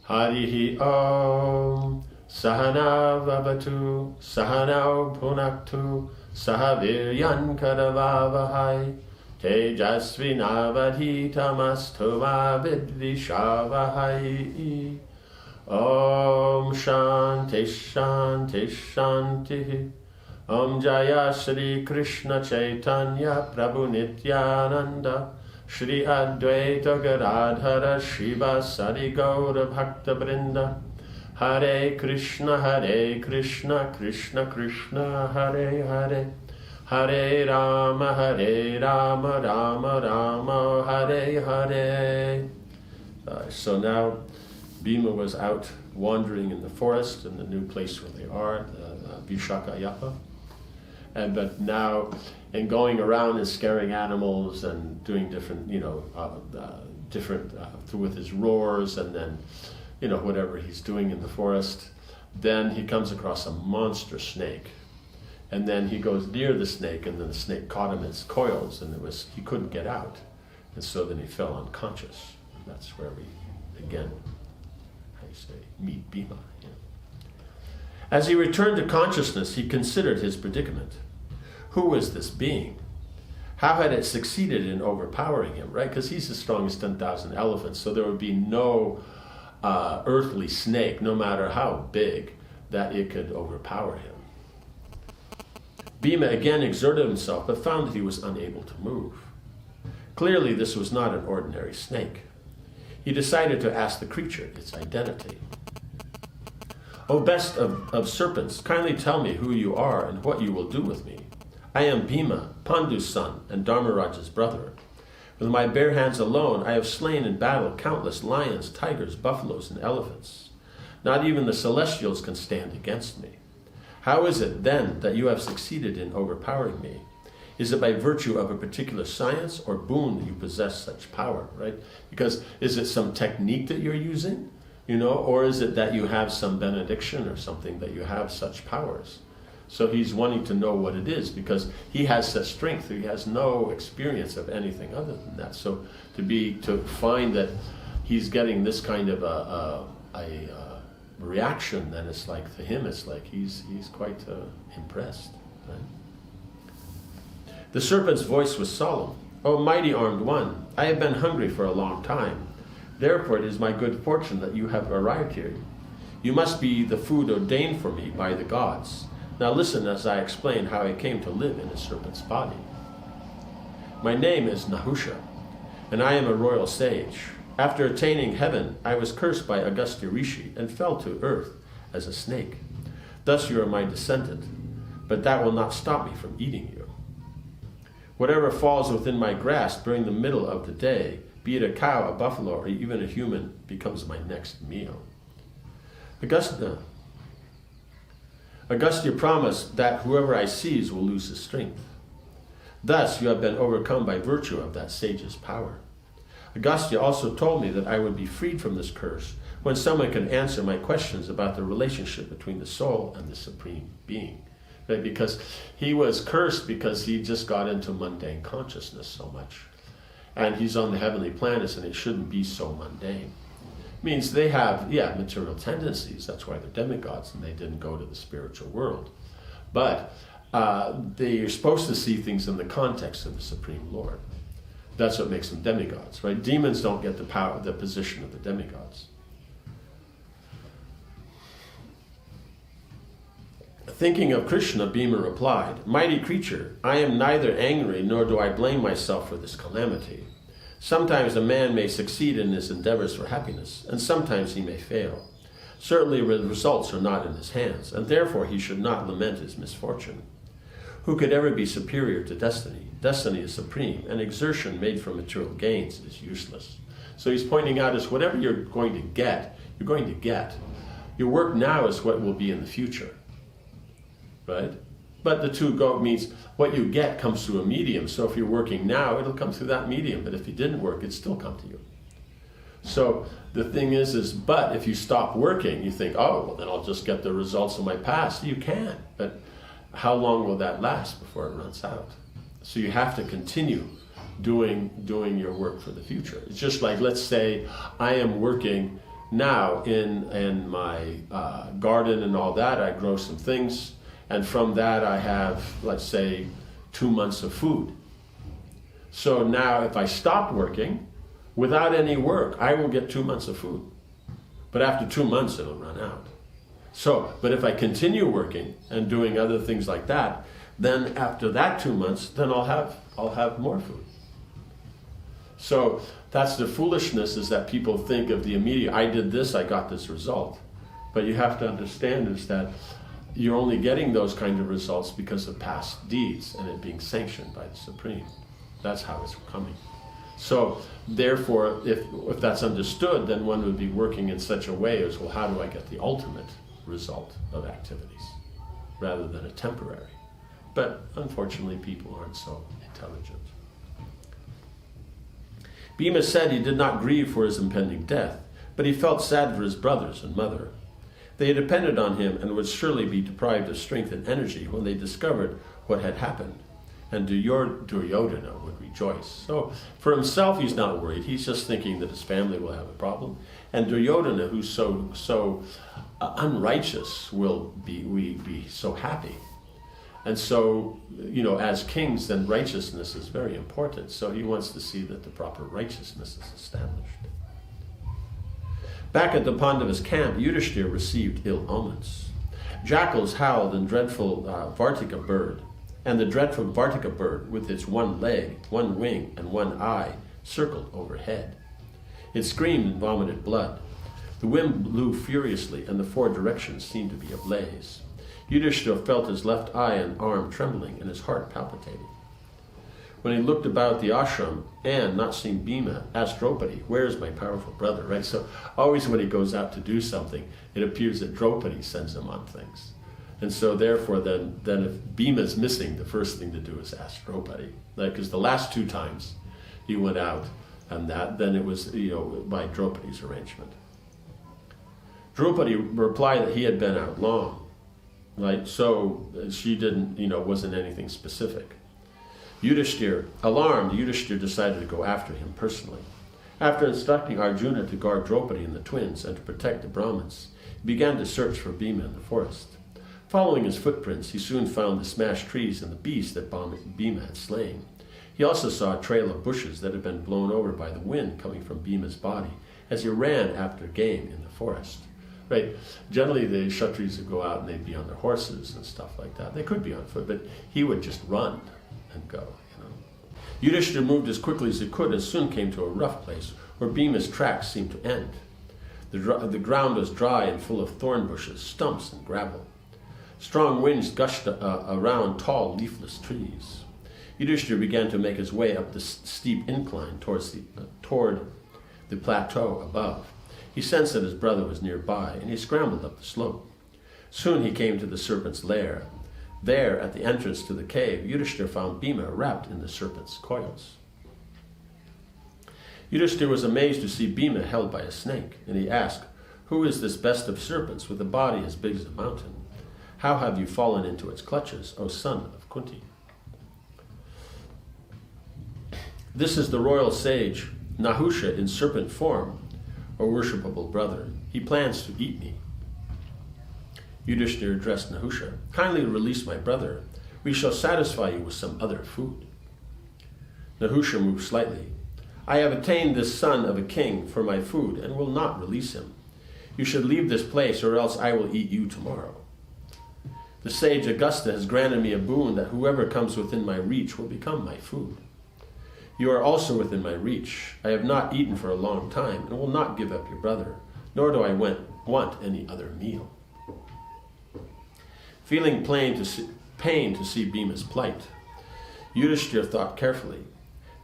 Harihi Om. Sahana Vavatu, Sahanau Bhunaktu, Sahaviryan Kadavavahai, Tejasvinavadhitamastu ma vidvishavahai. Om Shanti Shanti Shanti. Om Jaya Shri Krishna Chaitanya Prabhu Nityananda, Shri Advaita Gadadhara Shiva Sadi Gaura Bhakta Brinda. Hare Krishna, Krishna Krishna, Hare Hare, Hare Rama, Rama Rama, Hare Hare. So now Bhima was out wandering in the forest in the new place where they are, Vishakayapa. But now, in going around and scaring animals and doing different, with his roars, and then, whatever he's doing in the forest, then he comes across a monster snake. And then he goes near the snake, and then the snake caught him in its coils, and he couldn't get out. And so then he fell unconscious. And that's where we, again, meet Bhima. As he returned to consciousness, he considered his predicament. Who was this being? How had it succeeded in overpowering him, right? Because he's as strong as 10,000 elephants, so there would be no earthly snake, no matter how big, that it could overpower him. Bhima again exerted himself, but found that he was unable to move. Clearly, this was not an ordinary snake. He decided to ask the creature its identity. O best of serpents, kindly tell me who you are and what you will do with me. I am Bhima, Pandu's son, and Dharmaraja's brother. With my bare hands alone, I have slain in battle countless lions, tigers, buffaloes, and elephants. Not even the celestials can stand against me. How is it, then, that you have succeeded in overpowering me? Is it by virtue of a particular science or boon that you possess such power, right? Because is it some technique that you're using, or is it that you have some benediction or something that you have such powers? So he's wanting to know what it is, because he has such strength. He has no experience of anything other than that. So to find that he's getting this kind of a reaction, then it's like, to him, it's like he's quite impressed. Right? The serpent's voice was solemn. O mighty armed one, I have been hungry for a long time. Therefore it is my good fortune that you have arrived here. You must be the food ordained for me by the gods. Now listen as I explain how I came to live in a serpent's body. My name is Nahusha, and I am a royal sage. After attaining heaven, I was cursed by Agastya Rishi and fell to earth as a snake. Thus you are my descendant, but that will not stop me from eating you. Whatever falls within my grasp during the middle of the day, be it a cow, a buffalo, or even a human, becomes my next meal. Agastya promised that whoever I seize will lose his strength. Thus you have been overcome by virtue of that sage's power. Agastya also told me that I would be freed from this curse when someone can answer my questions about the relationship between the soul and the Supreme Being. Right? Because he was cursed because he just got into mundane consciousness so much. And he's on the heavenly planets, and it shouldn't be so mundane. Means they have, material tendencies. That's why they're demigods, and they didn't go to the spiritual world. But they're supposed to see things in the context of the Supreme Lord. That's what makes them demigods, right? Demons don't get the position of the demigods. Thinking of Krishna, Bhima replied, Mighty creature, I am neither angry nor do I blame myself for this calamity. Sometimes a man may succeed in his endeavors for happiness, and sometimes he may fail. Certainly the results are not in his hands, and therefore he should not lament his misfortune. Who could ever be superior to destiny? Destiny is supreme, and exertion made from material gains is useless. So he's pointing out is whatever you're going to get, you're going to get. Your work now is what will be in the future. Right? But the two go means what you get comes through a medium. So if you're working now, it'll come through that medium. But if you didn't work, it'd still come to you. So the thing is but if you stop working, you think, oh, well, then I'll just get the results of my past. You can, but how long will that last before it runs out? So you have to continue doing your work for the future. It's just like, let's say I am working now in my garden and all that, I grow some things, and from that I have, let's say, 2 months of food. So now if I stop working, without any work, I will get 2 months of food. But after 2 months, it'll run out. So, but if I continue working and doing other things like that, then after that 2 months, then I'll have more food. So that's the foolishness, is that people think of the immediate, I did this, I got this result. But you have to understand is that you're only getting those kind of results because of past deeds and it being sanctioned by the Supreme. That's how it's coming. So therefore, if that's understood, then one would be working in such a way as, well, how do I get the ultimate result of activities rather than a temporary? But unfortunately, people aren't so intelligent. Bhima said he did not grieve for his impending death, but he felt sad for his brothers and mother. They had depended on him and would surely be deprived of strength and energy when they discovered what had happened. And Duryodhana would rejoice. So for himself, he's not worried. He's just thinking that his family will have a problem. And Duryodhana, who's so unrighteous, will be so happy. And so, as kings, then righteousness is very important. So he wants to see that the proper righteousness is established. Back at the Pandavas' camp, Yudhisthira received ill omens. Jackals howled, and dreadful Vartika bird, with its one leg, one wing, and one eye, circled overhead. It screamed and vomited blood. The wind blew furiously, and the 4 directions seemed to be ablaze. Yudhisthira felt his left eye and arm trembling, and his heart palpitating. When he looked about the ashram, and, not seeing Bhima, asked Draupadi, "Where is my powerful brother?" Right? So always when he goes out to do something, it appears that Draupadi sends him on things. And so therefore, then if Bhima's missing, the first thing to do is ask Draupadi. Because the last 2 times he went out, and then it was by Draupadi's arrangement. Draupadi replied that he had been out long. Right, so she didn't, wasn't anything specific. Alarmed, Yudhisthira decided to go after him personally. After instructing Arjuna to guard Draupadi and the twins and to protect the Brahmins, he began to search for Bhima in the forest. Following his footprints, he soon found the smashed trees and the beast that Bhima had slain. He also saw a trail of bushes that had been blown over by the wind coming from Bhima's body as he ran after game in the forest. Right. Generally, the Kshatriyas would go out and they'd be on their horses and stuff like that. They could be on foot, but he would just run and go. Yudhisthira moved as quickly as he could and soon came to a rough place where Bhima's tracks seemed to end. The ground was dry and full of thorn bushes, stumps, and gravel. Strong winds gushed around tall, leafless trees. Yudhisthira began to make his way up the steep incline toward the plateau above. He sensed that his brother was nearby, and he scrambled up the slope. Soon he came to the serpent's lair. There, at the entrance to the cave, Yudhisthira found Bhima wrapped in the serpent's coils. Yudhisthira was amazed to see Bhima held by a snake, and he asked, "Who is this best of serpents with a body as big as a mountain? How have you fallen into its clutches, O son of Kunti?" "This is the royal sage, Nahusha in serpent form, O worshipable brother. He plans to eat me." Yudhisthira addressed Nahusha, "Kindly release my brother. We shall satisfy you with some other food." Nahusha moved slightly. "I have attained this son of a king for my food and will not release him. You should leave this place or else I will eat you tomorrow. The sage Augusta has granted me a boon that whoever comes within my reach will become my food. You are also within my reach. I have not eaten for a long time and will not give up your brother, nor do I want any other meal." Feeling pain to see Bhima's plight, Yudhisthira thought carefully.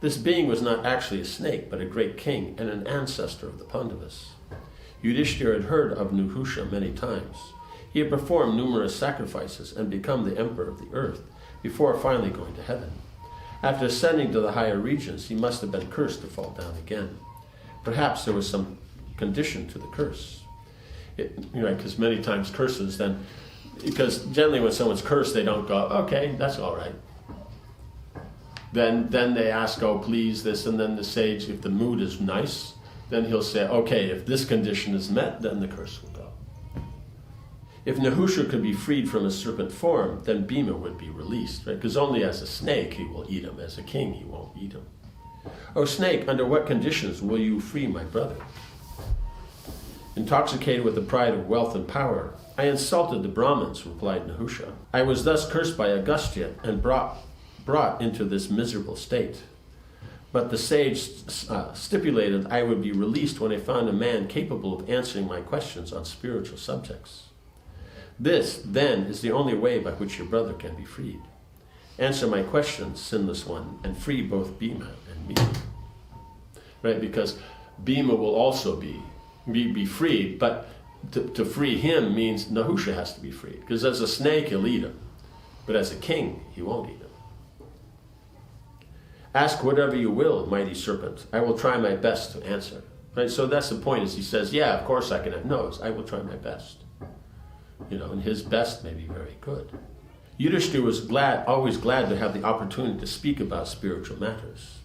This being was not actually a snake, but a great king and an ancestor of the Pandavas. Yudhisthira had heard of Nahusha many times. He had performed numerous sacrifices and become the emperor of the earth before finally going to heaven. After ascending to the higher regions, he must have been cursed to fall down again. Perhaps there was some condition to the curse. Because many times curses then, because generally when someone's cursed, they don't go, "Okay, that's all right." Then they ask, "Oh, please, this," and then the sage, if the mood is nice, then he'll say, okay, if this condition is met, then the curse will go. If Nahusha could be freed from his serpent form, then Bhima would be released, right? Because only as a snake he will eat him. As a king, he won't eat him. O snake, under what conditions will you free my brother? Intoxicated with the pride of wealth and power, I insulted the Brahmins, replied Nahusha. I was thus cursed by Agastya and brought into this miserable state. But the sage stipulated I would be released when I found a man capable of answering my questions on spiritual subjects. This, then, is the only way by which your brother can be freed. Answer my questions, sinless one, and free both Bhima and me. Right, because Bhima will also be freed, but to free him means Nahusha has to be freed. Because as a snake, he'll eat him. But as a king, he won't eat him. Ask whatever you will, mighty serpent. I will try my best to answer. Right, so that's the point, is he says, yeah, of course I can have. No, I will try my best. And his best may be very good. Yudhisthira was always glad to have the opportunity to speak about spiritual matters.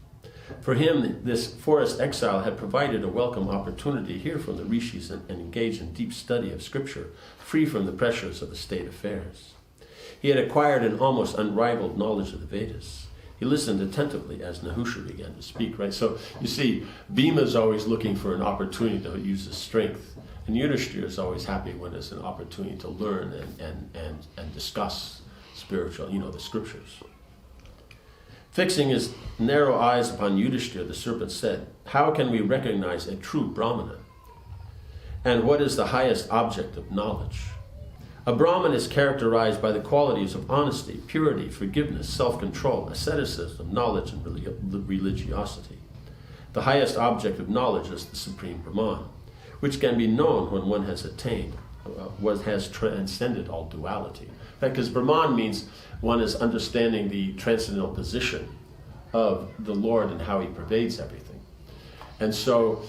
For him, this forest exile had provided a welcome opportunity to hear from the rishis and engage in deep study of scripture, free from the pressures of the state affairs. He had acquired an almost unrivaled knowledge of the Vedas. He listened attentively as Nahusha began to speak, right? So you see, Bhima is always looking for an opportunity to use his strength. And Yudhisthira is always happy when there's an opportunity to learn and discuss spiritual, the scriptures. Fixing his narrow eyes upon Yudhisthira, the serpent said, how can we recognize a true Brahmana? And what is the highest object of knowledge? A Brahman is characterized by the qualities of honesty, purity, forgiveness, self-control, asceticism, knowledge, and religiosity. The highest object of knowledge is the Supreme Brahman, which can be known when one has attained, has transcended all duality. Because Brahman means one is understanding the transcendental position of the Lord and how he pervades everything. And so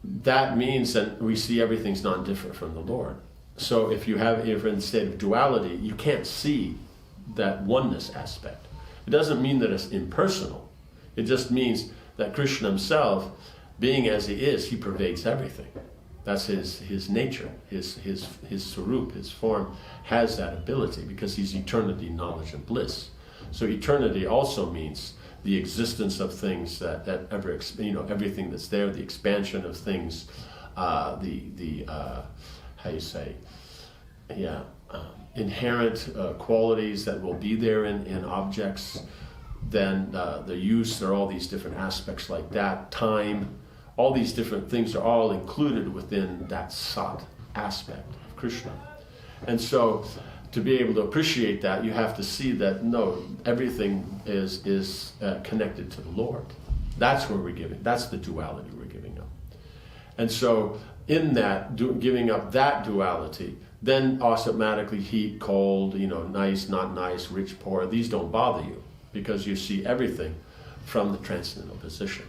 that means that we see everything's not different from the Lord. So if you're in a state of duality, you can't see that oneness aspect. It doesn't mean that it's impersonal. It just means that Krishna himself, being as he is, he pervades everything. That's his nature, his sarup, his form has that ability because he's eternity, knowledge, and bliss. So eternity also means the existence of things that ever, everything that's there, the expansion of things, inherent qualities that will be there in objects. Then the use, there are all these different aspects like that, time. All these different things are all included within that sat aspect of Krishna. And so to be able to appreciate that, you have to see that, no, everything is connected to the Lord. That's where we're giving, that's the duality we're giving up. And so in that, giving up that duality, then automatically heat, cold, nice, not nice, rich, poor, these don't bother you because you see everything from the transcendental position.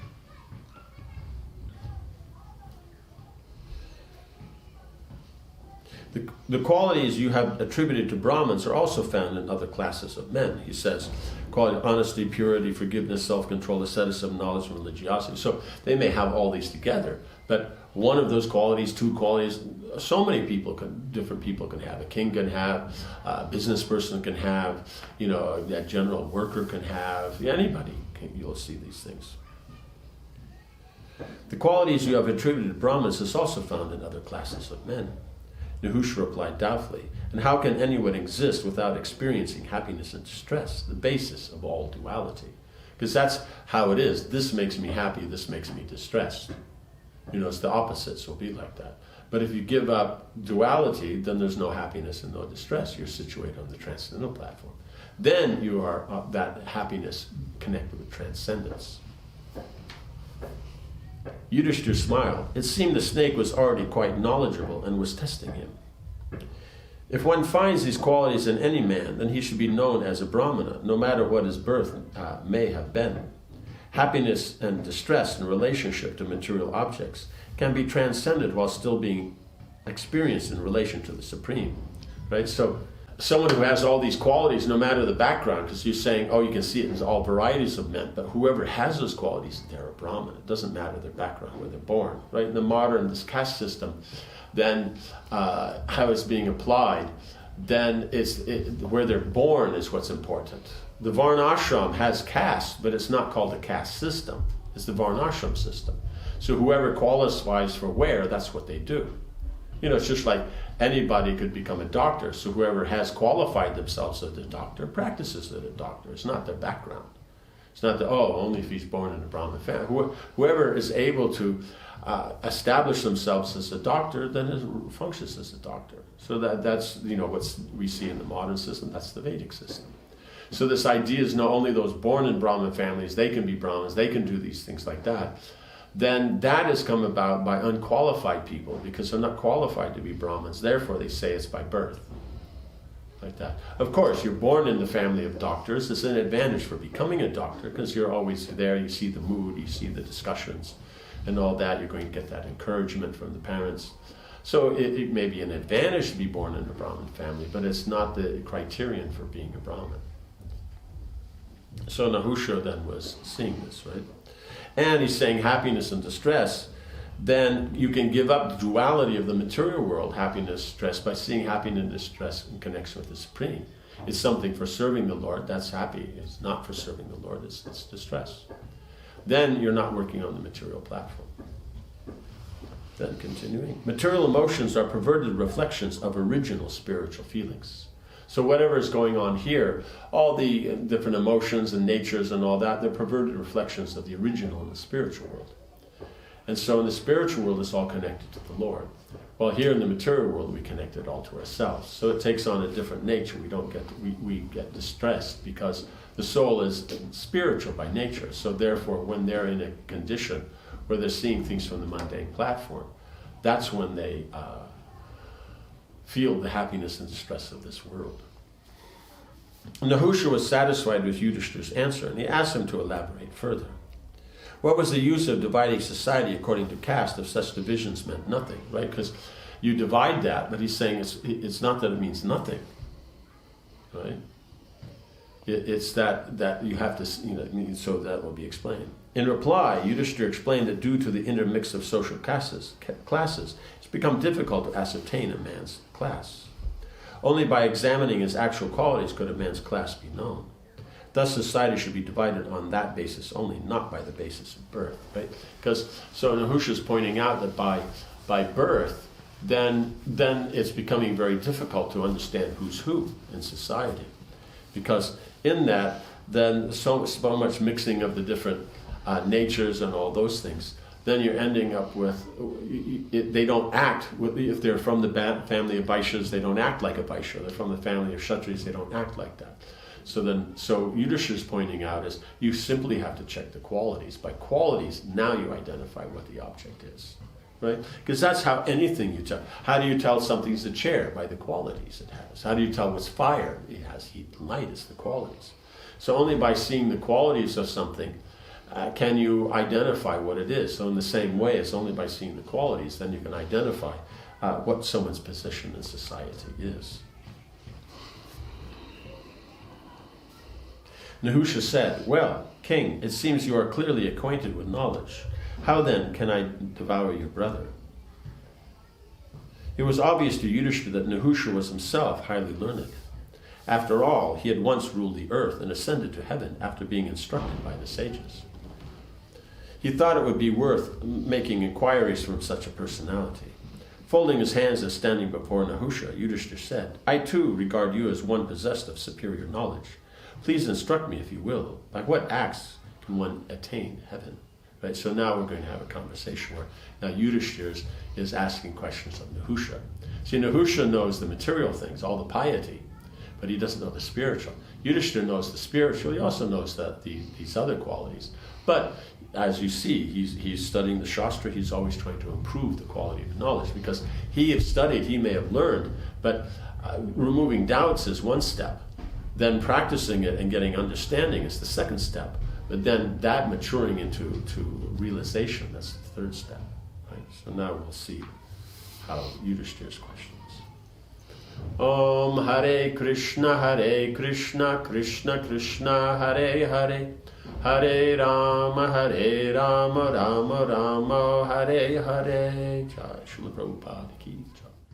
The qualities you have attributed to Brahmins are also found in other classes of men. He says, quality of honesty, purity, forgiveness, self-control, asceticism, knowledge, and religiosity. So they may have all these together, but one of those qualities, two qualities, so many different people can have. A king can have, a business person can have, a general worker can have, anybody, you'll see these things. The qualities you have attributed to Brahmins is also found in other classes of men. Nahusha replied doubtfully, and how can anyone exist without experiencing happiness and distress, the basis of all duality? Because that's how it is. This makes me happy, this makes me distressed. It's the opposites will be like that. But if you give up duality, then there's no happiness and no distress. You're situated on the transcendental platform. Then you are that happiness connected with transcendence. Yudhisthira smiled. It seemed the snake was already quite knowledgeable and was testing him. If one finds these qualities in any man, then he should be known as a Brahmana, no matter what his birth may have been. Happiness and distress in relationship to material objects can be transcended while still being experienced in relation to the Supreme. Right? So someone who has all these qualities, no matter the background, because you're saying, oh, you can see it in all varieties of men, but whoever has those qualities, they're a Brahmin. It doesn't matter their background, where they're born, right? In the modern, this caste system, then how it's being applied, then where they're born is what's important. The Varnashram has caste, but it's not called a caste system. It's the Varnashram system. So whoever qualifies for where, that's what they do. It's just like anybody could become a doctor. So whoever has qualified themselves as a doctor practices as a doctor. It's not their background. It's not only if he's born in a Brahmin family. Whoever is able to establish themselves as a doctor, then functions as a doctor. So that's what we see in the modern system. That's the Vedic system. So this idea is not only those born in Brahmin families, they can be Brahmins, they can do these things like that. Then that has come about by unqualified people, because they're not qualified to be Brahmins. Therefore, they say it's by birth. Like that. Of course, you're born in the family of doctors. It's an advantage for becoming a doctor, because you're always there. You see the mood, you see the discussions, and all that. You're going to get that encouragement from the parents. So it may be an advantage to be born in a Brahmin family, but it's not the criterion for being a Brahmin. So Nahusha then was seeing this, right? And he's saying happiness and distress, then you can give up the duality of the material world, happiness, stress, by seeing happiness and distress in connection with the Supreme. It's something for serving the Lord, that's happy. It's not for serving the Lord, it's distress. Then you're not working on the material platform. Then continuing. Material emotions are perverted reflections of original spiritual feelings. So whatever is going on here, all the different emotions and natures and all that, they're perverted reflections of the original in the spiritual world. And so in the spiritual world, it's all connected to the Lord. While here in the material world, we connect it all to ourselves. So it takes on a different nature. We get distressed because the soul is spiritual by nature. So therefore, when they're in a condition where they're seeing things from the mundane platform, that's when they feel the happiness and distress of this world. Nahusha was satisfied with Yudhisthira's answer, and he asked him to elaborate further. What was the use of dividing society according to caste if such divisions meant nothing, right? Because you divide that, but he's saying it's not that it means nothing, right? It's that you have to, so that will be explained. In reply, Yudhisthira explained that due to the intermix of social classes, it's become difficult to ascertain a man's class. Only by examining his actual qualities could a man's class be known. Thus, society should be divided on that basis only, not by the basis of birth, right? Because, so Nahusha is pointing out that by birth, then it's becoming very difficult to understand who's who in society. Because in that, then so much mixing of the different natures and all those things, then you're ending up with, they don't act, if they're from the family of Vaishyas, they don't act like a Vaishya. They're from the family of Kshatriyas, they don't act like that. So Yudhisthira is pointing out is, you simply have to check the qualities. By qualities, now you identify what the object is, right? Because that's how anything you tell. How do you tell something's a chair? By the qualities it has. How do you tell what's fire? It has heat and light, it's the qualities. So only by seeing the qualities of something can you identify what it is. So in the same way, it's only by seeing the qualities, then you can identify what someone's position in society is. Nahusha said, "Well, king, it seems you are clearly acquainted with knowledge. How then can I devour your brother?" It was obvious to Yudhisthira that Nahusha was himself highly learned. After all, he had once ruled the earth and ascended to heaven after being instructed by the sages. He thought it would be worth making inquiries from such a personality. Folding his hands and standing before Nahusha, Yudhisthira said, "I too regard you as one possessed of superior knowledge. Please instruct me, if you will, by what acts can one attain heaven?" Right. So now we're going to have a conversation where now Yudhisthira is asking questions of Nahusha. See, Nahusha knows the material things, all the piety, but he doesn't know the spiritual. Yudhisthira knows the spiritual. He also knows that these other qualities. But as you see, he's studying the Shastra. He's always trying to improve the quality of knowledge because he has studied, he may have learned, but removing doubts is one step. Then practicing it and getting understanding is the second step. But then that maturing into realization, that's the third step. Right? So now we'll see how Yudhisthira's questions. Om Hare Krishna, Krishna Krishna, Hare Hare, Hare Rama, Rama Rama, Hare Hare. Jai Srila Prabhupada ki jai.